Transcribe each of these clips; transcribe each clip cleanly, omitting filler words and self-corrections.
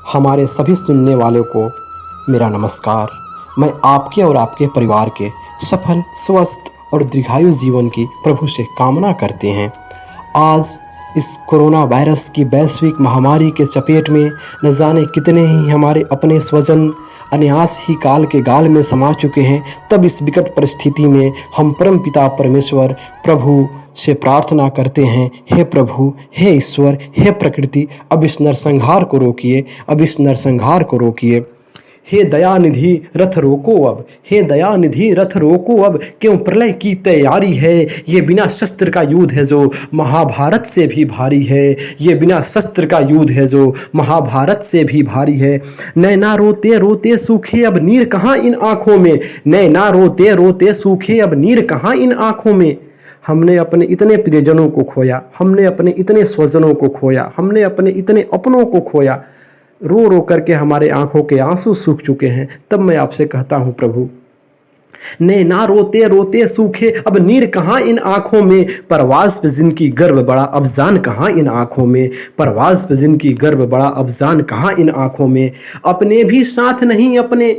हमारे सभी सुनने वालों को मेरा नमस्कार। मैं आपके और आपके परिवार के सफल, स्वस्थ और दीर्घायु जीवन की प्रभु से कामना करते हैं। आज इस कोरोना वायरस की वैश्विक महामारी के चपेट में न जाने कितने ही हमारे अपने स्वजन अनायास ही काल के गाल में समा चुके हैं। तब इस विकट परिस्थिति में हम परम पिता परमेश्वर प्रभु से प्रार्थना करते हैं, हे प्रभु, हे ईश्वर, हे प्रकृति, अब इस नरसंहार को रोकिए, अब इस नरसंहार को रोकिए। हे दयानिधि रथ रोको अब, हे दयानिधि रथ रोको अब, क्यों प्रलय की तैयारी है। ये बिना शस्त्र का युद्ध है जो महाभारत से भी भारी है। ये बिना शस्त्र का युद्ध है जो महाभारत से भी भारी है। नैना रोते रोते सूखे अब नीर कहाँ इन आँखों में, नैना रोते रोते सूखे अब नीर कहाँ इन आँखों में। हमने अपने इतने प्रियजनों को खोया, हमने अपने इतने स्वजनों को खोया, हमने अपने इतने अपनों को खोया। रो रो करके हमारे आंखों के आंसू सूख चुके हैं। तब मैं आपसे कहता हूँ प्रभु, नैना रोते रोते सूखे अब नीर कहाँ इन आँखों में। परवाज़ पे जिनकी गर्व बड़ा अब जान कहाँ इन आँखों में। परवाज़ पे जिनकी गर्व बड़ा अब जान कहाँ इन आँखों में। अपने भी साथ नहीं अपने।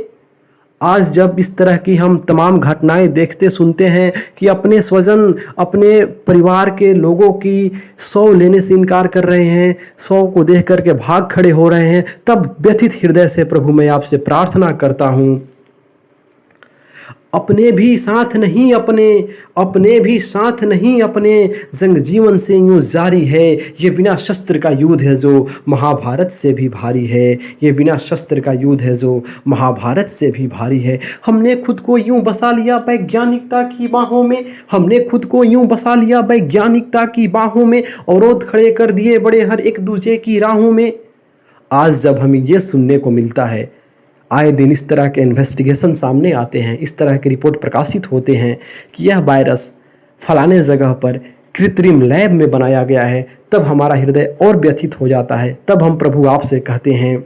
आज जब इस तरह की हम तमाम घटनाएं देखते सुनते हैं कि अपने स्वजन, अपने परिवार के लोगों की सौ लेने से इनकार कर रहे हैं, सौ को देख करके भाग खड़े हो रहे हैं, तब व्यथित हृदय से प्रभु मैं आपसे प्रार्थना करता हूँ, अपने भी साथ नहीं अपने, अपने भी साथ नहीं अपने। जंग जीवन से यूं जारी है। ये बिना शस्त्र का युद्ध है जो महाभारत से भी भारी है। ये बिना शस्त्र का युद्ध है जो महाभारत से भी भारी है। हमने खुद को यूं बसा लिया वैज्ञानिकता की बाहों में, हमने खुद को यूं बसा लिया वैज्ञानिकता की बाहों में, अवरोध खड़े कर दिए बड़े हर एक दूसरे की राहों में। आज जब हमें ये सुनने को मिलता है, आए दिन इस तरह के इन्वेस्टिगेशन सामने आते हैं, इस तरह के रिपोर्ट प्रकाशित होते हैं कि यह वायरस फलाने जगह पर कृत्रिम लैब में बनाया गया है, तब हमारा हृदय और व्यथित हो जाता है। तब हम प्रभु आपसे कहते हैं,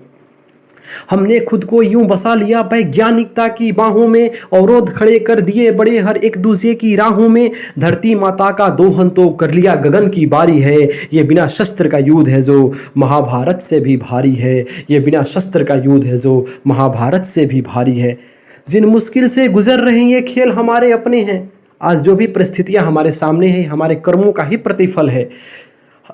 हमने खुद को यूं बसा लिया वैज्ञानिकता की बाहों में, अवरोध खड़े कर दिए बड़े हर एक दूसरे की राहों में। धरती माता का दोहन तो कर लिया गगन की बारी है। ये बिना शस्त्र का युद्ध है जो महाभारत से भी भारी है। ये बिना शस्त्र का युद्ध है जो महाभारत से भी भारी है। जिन मुश्किल से गुजर रहे हैं ये खेल हमारे अपने हैं। आज जो भी परिस्थितियां हमारे सामने हैं, हमारे कर्मों का ही प्रतिफल है।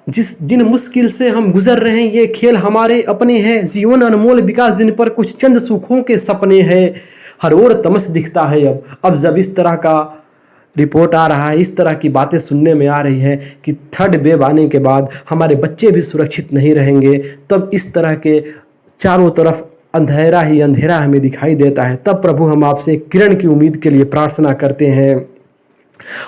जिन मुश्किल से हम गुजर रहे हैं ये खेल हमारे अपने हैं। जीवन अनमोल विकास जिन पर कुछ चंद सुखों के सपने हैं। हर ओर तमस दिखता है अब जब इस तरह का रिपोर्ट आ रहा है, इस तरह की बातें सुनने में आ रही है कि थर्ड वेव आने के बाद हमारे बच्चे भी सुरक्षित नहीं रहेंगे, तब इस तरह के चारों तरफ अंधेरा ही अंधेरा हमें दिखाई देता है। तब प्रभु हम आपसे किरण की उम्मीद के लिए प्रार्थना करते हैं।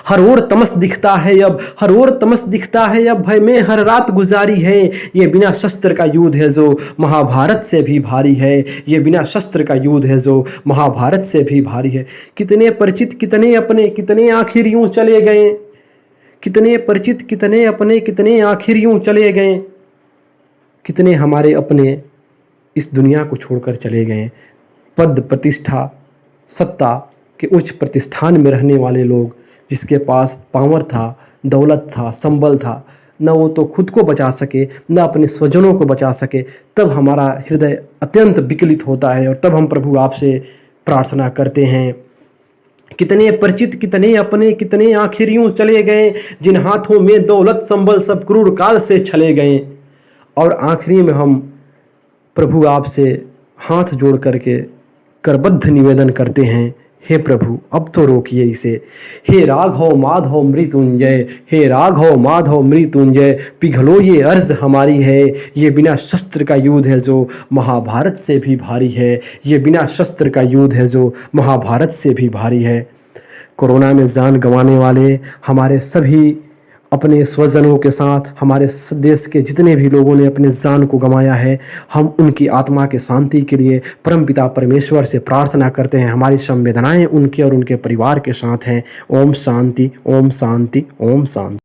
हर ओर तमस दिखता है अब, हर ओर तमस दिखता है अब, भय में हर रात गुजारी है। ये बिना शस्त्र का युद्ध है जो महाभारत से भी भारी है। ये बिना शस्त्र का युद्ध है जो महाभारत से भी भारी है। कितने परिचित कितने अपने, कितने आखिर यूं चले गए। कितने परिचित कितने अपने, कितने आखिर यूं चले गए। कितने हमारे अपने इस दुनिया को छोड़कर चले गए। पद प्रतिष्ठा सत्ता के उच्च प्रतिष्ठान में रहने वाले लोग, जिसके पास पावर था, दौलत था, संबल था, न वो तो खुद को बचा सके, न अपने स्वजनों को बचा सके, तब हमारा हृदय अत्यंत विकलित होता है। और तब हम प्रभु आपसे प्रार्थना करते हैं, कितने परिचित कितने अपने, कितने आखिर यूं चले गए। जिन हाथों में दौलत संबल सब क्रूर काल से चले गए। और आखिरी में हम प्रभु आपसे हाथ जोड़ करके करबद्ध निवेदन करते हैं, हे प्रभु अब तो रोकिए इसे। हे राघव माधव मृत्युंजय, हे राघव माधव मृत्युंजय, पिघलो ये अर्ज हमारी है। ये बिना शस्त्र का युद्ध है जो महाभारत से भी भारी है। ये बिना शस्त्र का युद्ध है जो महाभारत से भी भारी है। कोरोना में जान गंवाने वाले हमारे सभी अपने स्वजनों के साथ, हमारे देश के जितने भी लोगों ने अपने जान को गंवाया है, हम उनकी आत्मा के शांति के लिए परमपिता परमेश्वर से प्रार्थना करते हैं। हमारी संवेदनाएं उनके और उनके परिवार के साथ हैं। ओम शांति, ओम शांति, ओम शांति।